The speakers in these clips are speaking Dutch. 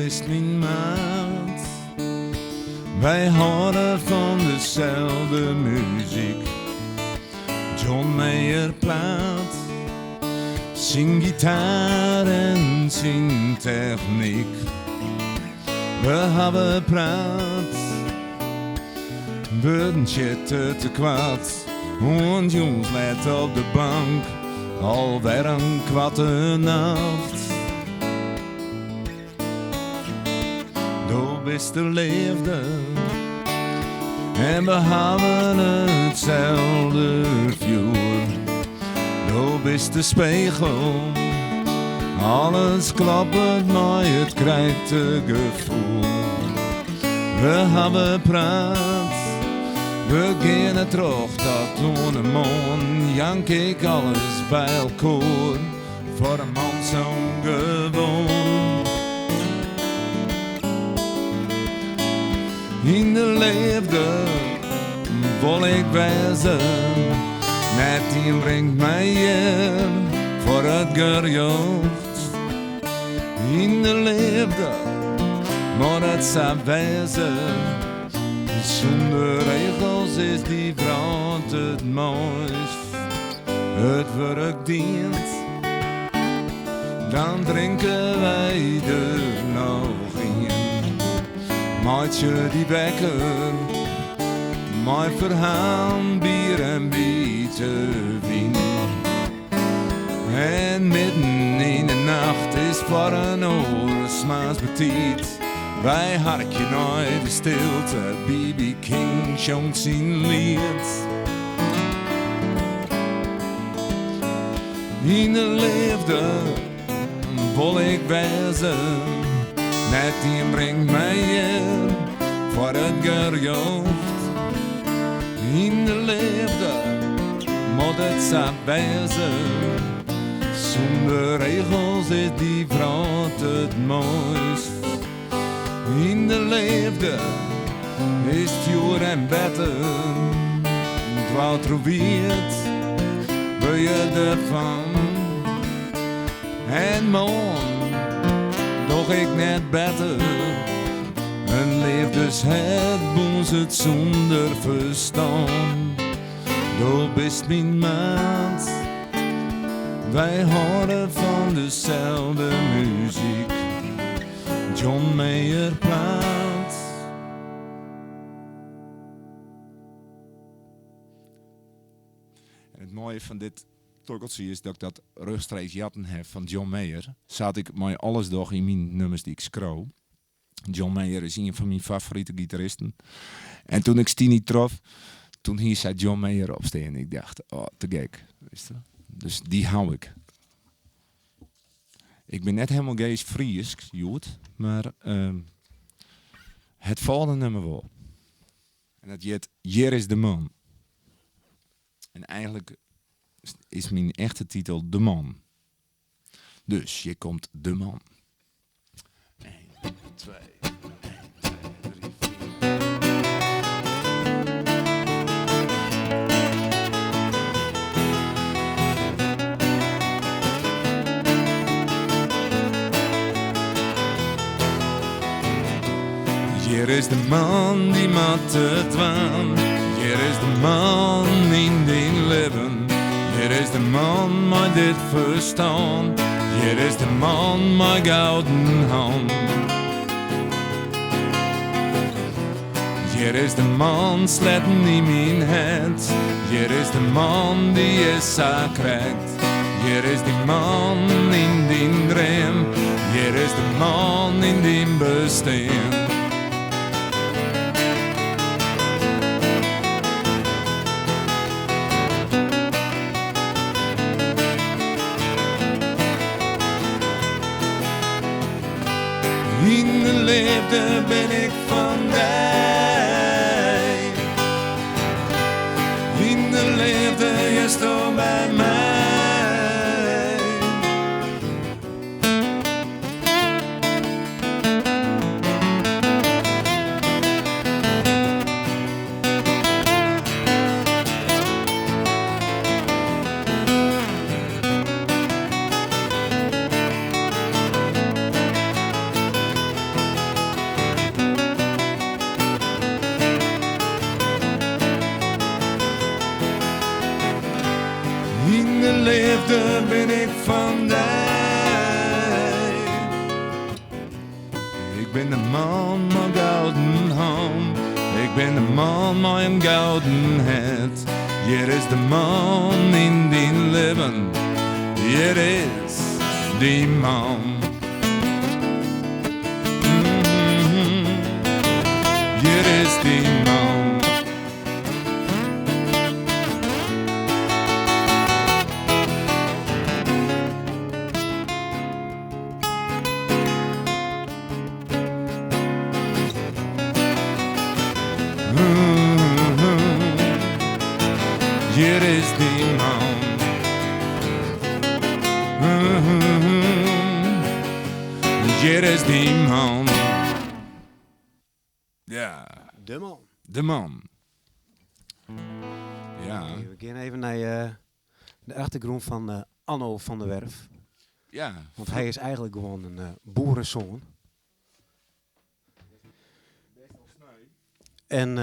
bist mijn maat. Wij houden van dezelfde muziek. John Mayer plaat, zijn gitaar en zijn techniek. We hebben praat, we zitten te kwaad. En jongens let op de bank, alweer een kwatte nacht. Du bist de liefde en we hebben hetzelfde vuur. Du bist de spiegel, alles klopt maar het krijgt het gevoel. We hebben praat, we gaan terug tot toen de maan. Jank ik alles bij elkaar, voor een man zo gewoon. In de liefde wil ik wezen, net die brengt mij hier voor het gerucht. In de liefde moet het zo wezen, zonder regels is die vrouw het mooist. Het werk dient, dan drinken wij er nog in. Maatje die wekker, mijn verhaal, bier en bieten wien. En midden in de nacht is voor een oor smaas betiet. Wij harkje nooit de stilte, B.B. King zongt zijn lied. In de liefde wil ik wezen, net die brengt mij hier voor het gerucht. In de liefde moet het zo wezen, zonder regels is die vrouw het mooist. In de liefde is het vuur en beter, het woud probeert, wil je ervan. En morgen doch ik net beter, een liefdeshet boos het zonder verstand. Du bist mijn maat, wij houden van dezelfde muziek. John Mayer plaat. En het mooie van dit tokkeltje is dat ik dat rechtstreeks jatten heb van John Mayer. Zat ik mij alles door in mijn nummers die ik scroll. John Mayer is een van mijn favoriete gitaristen. En toen ik Stini trof, toen hier zei John Mayer opstaan. En ik dacht, oh, te gek. Dus die hou ik. Ik ben net helemaal geest Fries, jood, maar het volgende nummer wel. En dat heet Hier is de man. En eigenlijk is mijn echte titel De Man. Dus hier komt De Man. 1, 2, 1, 2, 3, 4. Hier is de man die mat het waan. Hier is de man in die leven. Hier is de man met dit verstand. Hier is de man met gouden hand. Hier is de man sletten in mijn hand. Hier is de man die is zo krijgt. Hier is die man in die droom. Hier is de man in die bestaan. In de liefde ben ik van mij. In de liefde is toch bij mij. ik van mij. Ik ben de man met gouden hand. Ik ben de man met een gouden het. Hier is de man in die leven. Hier is die man. Hier is die man. Hier is die man. Hier is die man. Ja. De man. De man. Ja. Okay, we gaan even naar de achtergrond van Anno van der Werf. Ja. Want hij is eigenlijk gewoon een boerenzoon. En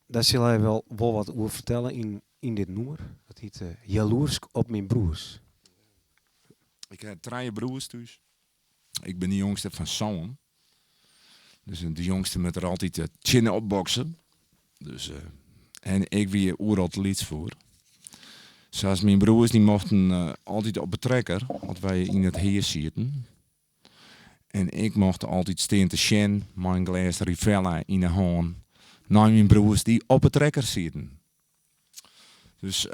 daar zal hij wel wat over vertellen in dit nummer. Dat heet Jaloers op mijn broers. Ik heb 3 broers thuis. Ik ben de jongste van zoon. Dus de jongste moet er altijd chinnen opboksen. Dus, en ik wie oeralt lieds voor. Zoals mijn broers die mochten altijd op de trekker, want wij in het heer zitten. En ik mocht altijd steen te sjen, mijn glas Rivella in de hand. Naar mijn broers die op de trekker zitten. Dus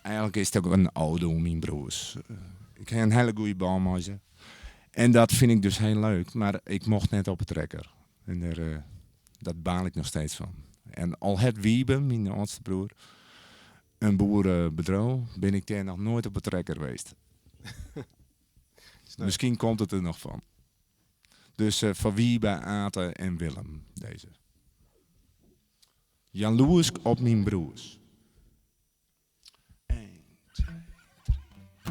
eigenlijk is het ook een oude mijn broers. Ik heb een hele goede baan met ze. En dat vind ik dus heel leuk, maar ik mocht net op de trekker. En dat baal ik nog steeds van. En al het Wiebe, mijn oudste broer, een boerenbedrijf, ben ik daar nog nooit op de trekker geweest. Misschien komt het er nog van. Dus van Wiebe, Ate en Willem, deze. Jaloers op mijn broers. 1, 2, 3.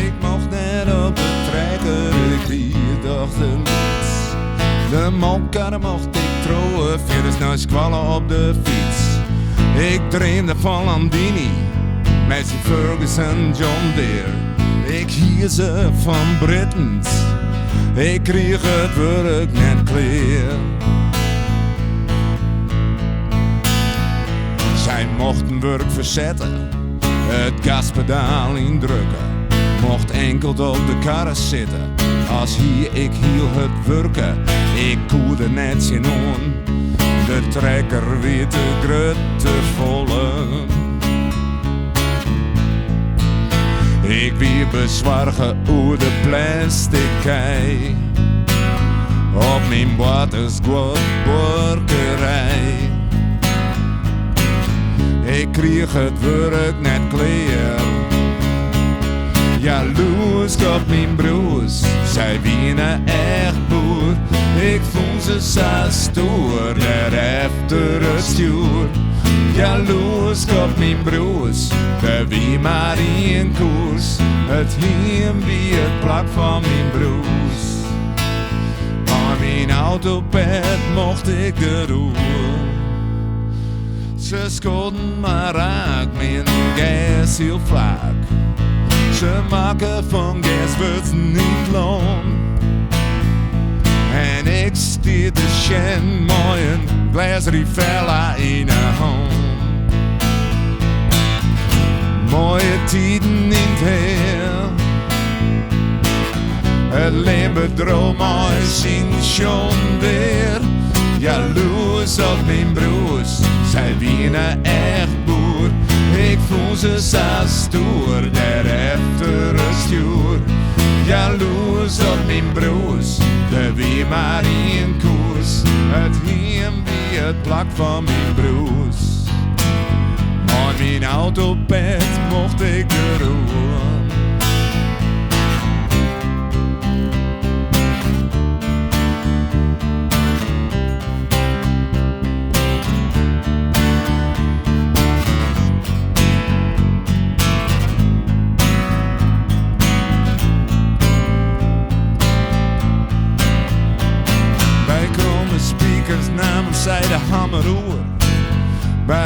Ik mocht net op de trekker, ik die dacht er niets. De molkar mocht ik trouwen, verder naar squallen op de fiets. Ik dreamde van Landini, met zijn Ferguson John Deere. Ik hier ze van Britens, ik kreeg het werk net clear. Zij mochten werk verzetten, het gaspedaal indrukken. Mocht enkel op de karre zitten, als ik hiel het werken. Ik koerde net zien on, de trekker weer te grut te volle. Ik wie bezwargen oer de plastic kei. Op mijn watersgorkerij. Ik kreeg het werk net clear. Jaloers op mijn broers, zij wienen echt boer. Ik voel ze zo stoer, daar efter het stuur. Jaloers op mijn broers, de wie maar in koers. Het hiem wie het plak van mijn broers. Aan mijn autopad mocht ik de roer. Ze schoten maar raak, mijn gas heel vlak. Ze maken van gas wordt niet loon. En ik stier de sjen met een glas Rivella in de hand. Mooie tijden in het heer. Het leven droom mij zien schon weer. Jaloers op mijn broers, zij wienen echt boer. Ik voel ze zo stoer, daar efter het stuur. Jaloers op mijn broers, de wie maar in koers. Het hiem wie het plak van mijn broers. Aan mijn autopad mocht ik de roer.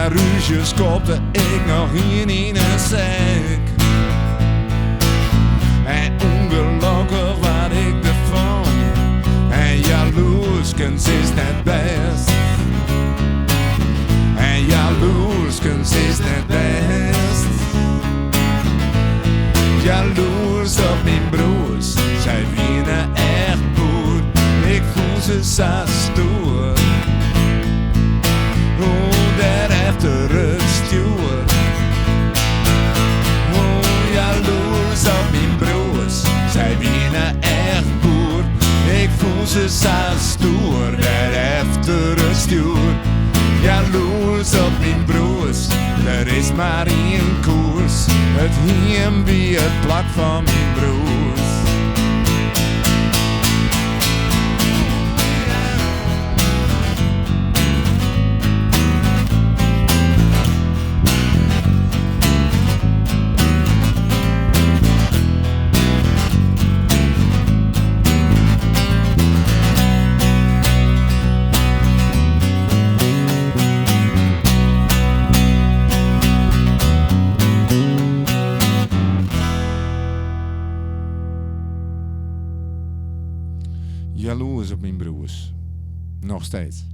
paar ruzies kopte ik nog hier in een zak. En ongelukkig wat ik ervan. En jaloerskens is net best. En jaloerskens is net best. Jaloers op mijn broers, zij winnen echt goed. Ik voel ze zo stoer. Hoe daar efter het stuur. Hoe jaloers op mijn broers, zij winnen echt goed. Ik voel ze zo stoer, daar efter het stuur. Jaloers op mijn broers, er is maar één koers. Het hiem wie het plak van mijn broers. Jaloers op mijn broers. Nog steeds.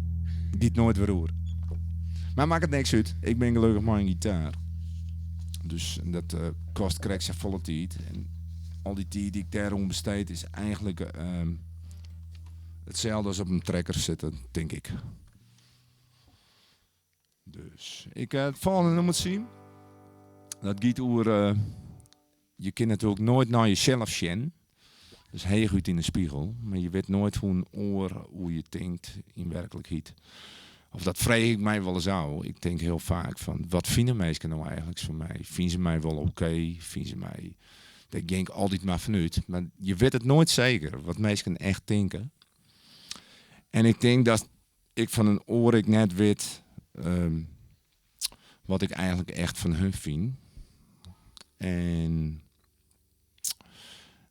Giet nooit weer hoor. Maar maakt het niks uit. Ik ben gelukkig maar een gitaar. Dus dat kost krijg je volle tijd. En al die tijd die ik daarom besteed is eigenlijk hetzelfde als op een trekker zitten, denk ik. Dus ik het volgende moet zien. Dat gaat over je kunt natuurlijk nooit naar jezelf zien. Dus heel goed in de spiegel, maar je weet nooit hoe een oor, hoe je denkt in werkelijkheid. Of dat vreeg ik mij wel eens aan. Ik denk heel vaak van, wat vinden mensen nou eigenlijk van mij? Vinden ze mij wel oké? Vinden ze mij... Ik denk altijd maar vanuit. Maar je weet het nooit zeker, wat mensen echt denken. En ik denk dat ik van een oor ik net weet wat ik eigenlijk echt van hun vind. En...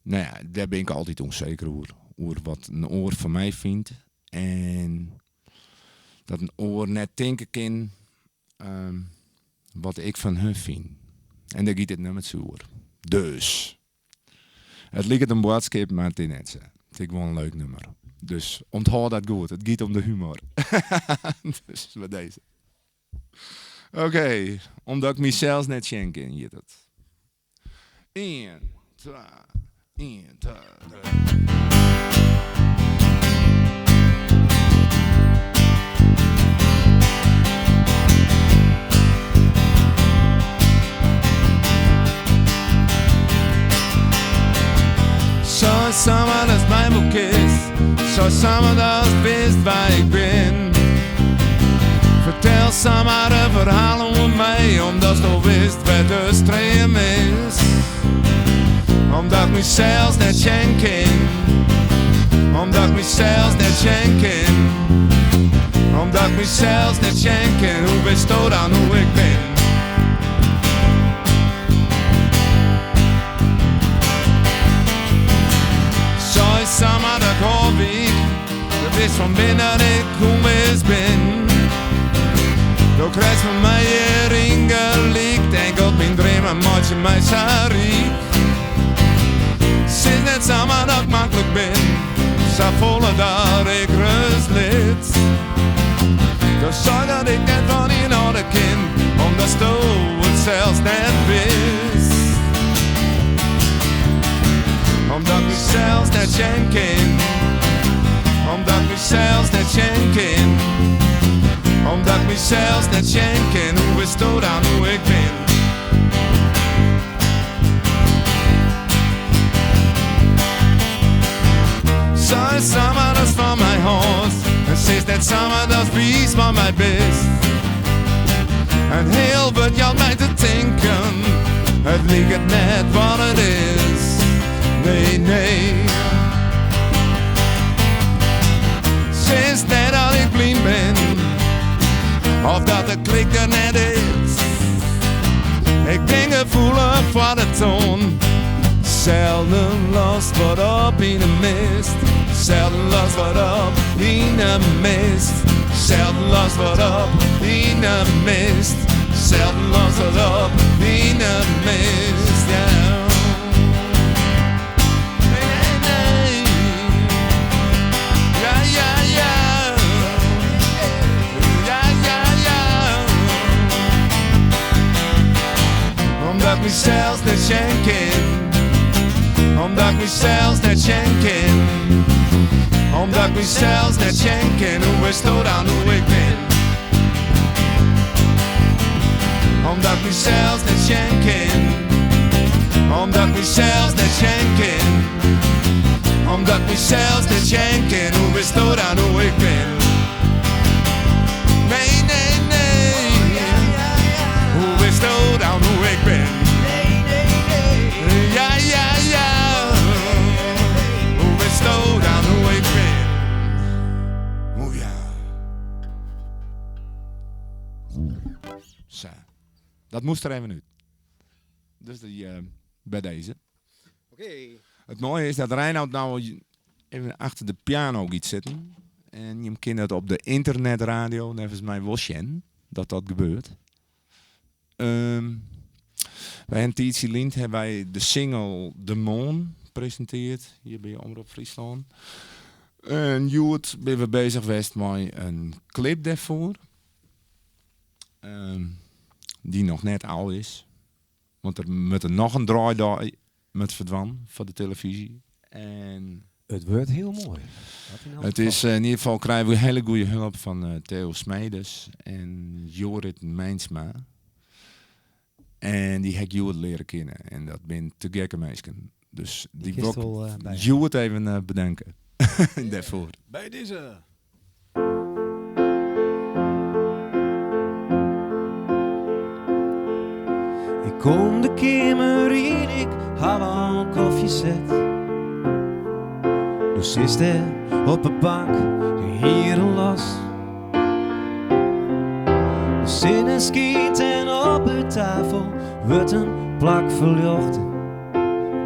Nou ja, daar ben ik altijd onzeker over wat een oor van mij vindt. En dat een oor net denken kan wat ik van hun vind. En daar gaat het nummer zo over. Dus, het lijkt een boodschap, maar het is net zo. Het is gewoon een leuk nummer. Dus onthoud dat goed, het gaat om de humor. Dus wat deze. Oké, omdat ik mezelf net schenken, hier dat. 1, 2... Zo samen als mijn boek is, zo samen als wist waar ik ben. Vertel samen de verhalen over mij, omdat je wist wat de stream is. Omdat ik mezelf net schenken. Omdat ik mezelf net schenken. Omdat ik mezelf net schenken. Hoe wist je dan hoe ik ben? Zo is samen dat hoop ik. Je wist van binnen ik hoe ik ben. Je krijgt van mij erin gelikt. Denk op mijn dromen maak je mij zo riek. Sinds net samen dat ik makkelijk ben, zo volle dat ik rust liet. Dus zorg dat ik net van in orde ken, omdat je het zelfs net wist. Omdat ik mezelf net schenken, omdat ik mezelf net schenken. Omdat ik mezelf net schenken, hoe is het dan hoe ik ben? Zo is samen als van mijn huis. En ze is net samen als wies van mijn best. En heel wat jou mij te denken. Het ligt net wat het is. Nee, nee. Ze is net dat ik blind ben. Of dat de klik er net is. Ik ben gevoelig voor de toon. Zelden last wat op in de mist. Zelden last wat op in de mist. Zelden lost wat op in de mist. Zelden lost wat op in de mist. Ja. Omdat ik mezelf net schenken. Omdat ik mezelf net schenken. Omdat ik mezelf net schenken. Hoe is het dan hoe ik ben? Omdat ik mezelf net schenken. Omdat ik mezelf net schenken. Omdat ik mezelf net schenken. Hoe is het dan hoe ik ben? Nee, nee, nee. Hoe is het dan hoe ik ben? Ja, ja, ja. Hoe is het dan hoe ik ben? Oh ja. Zo. Dat moest er even uit. Dus die, bij deze. Oké. Het mooie is dat Reinoud nou even achter de piano gaat zitten. En je kent het op de internetradio, nevens mij Wosjen, dat gebeurt. Bij een tijdje Lint hebben wij de single De Moon gepresenteerd. Hier bij Omroep Friesland. En Joet ben we bezig geweest met een clip daarvoor. Die nog net oud is. Want er moet er nog een draaidag met verdwan voor de televisie. En Het wordt heel mooi. het is in ieder geval krijgen we hele goede hulp van Theo Smedes en Jorrit Mijnsma. En die heb Joet leren kennen. En dat ben te gekke meisken. Dus die wil ik Joet even bedanken. Daarvoor. Bij deze. Ik kom de kamer in, ik haal al een koffie zet. Dus zit er op een bank, hier een las. De zinnen schiet en op de tafel wordt een plak verlicht.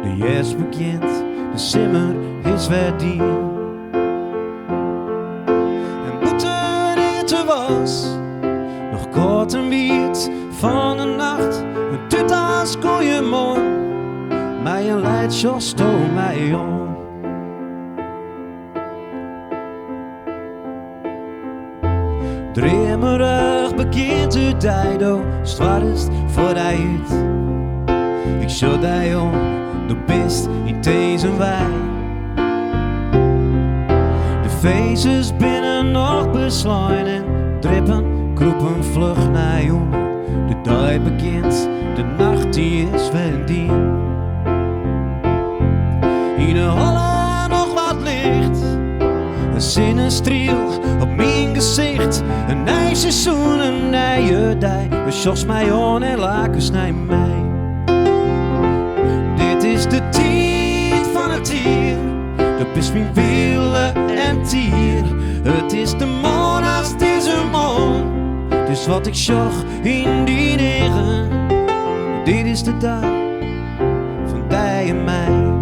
De jas bekend, de simmer is verdien. En boete in te was, nog kort een wiet van de nacht. Het doet als goeiemorgen, mij een leidje stoot mij om. Dremerig bekend de dijdo, zwaarst voor die uit. Ik show die om, de best in deze wei. De feestjes binnen nog beslaan en drippen, kroepen vlug naar jongen. De dag bekend, de nacht die is verdien. In de holle nog wat licht, een zinnenstriel op mijn gezicht. Een nieuw seizoen, een nieuwe dij. We sjos mij on en lakens naar mij. Dit is de tijd van het dier. Dat is mijn wielen en tier. Het is de maan als het is een maan. Dus wat ik zag in die negen. Dit is de dag van die en mij.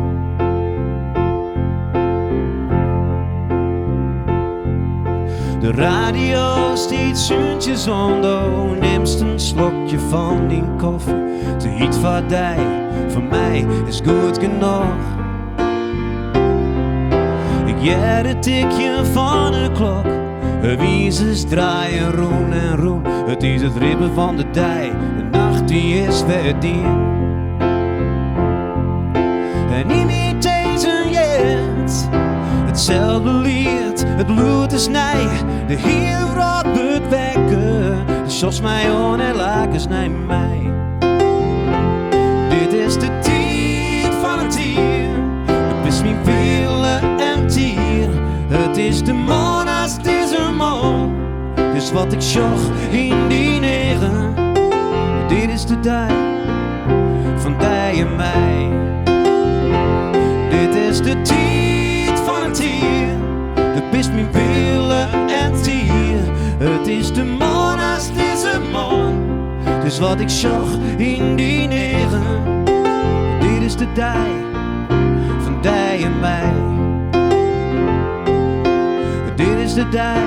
De radio stiet zuntjes onder. Neemst een slokje van die koffie. Te iets van die, voor mij is goed genoeg. Ik jij het tikje van de klok. De wiezes draaien roen en roen. Het is het rippen van de dij. De nacht die is verdien. En niet meer deze jet. Hetzelfde lied, het bloed is nij. De heel rot wordt wekken. De sjos mij on en lakens naar mij. Dit is de tijd van het dier. Het is mijn wielen en tier. Het is de maan als het is een maan. Dus wat ik zag in die negen. Dit is de dag van die en mij. Dit is de tijd van het dier. Het is mijn wielen en tier. Het is de maan als het is een maan. Dus wat ik zag in die negen. Dit is de dag van die en mij. Dit is de dag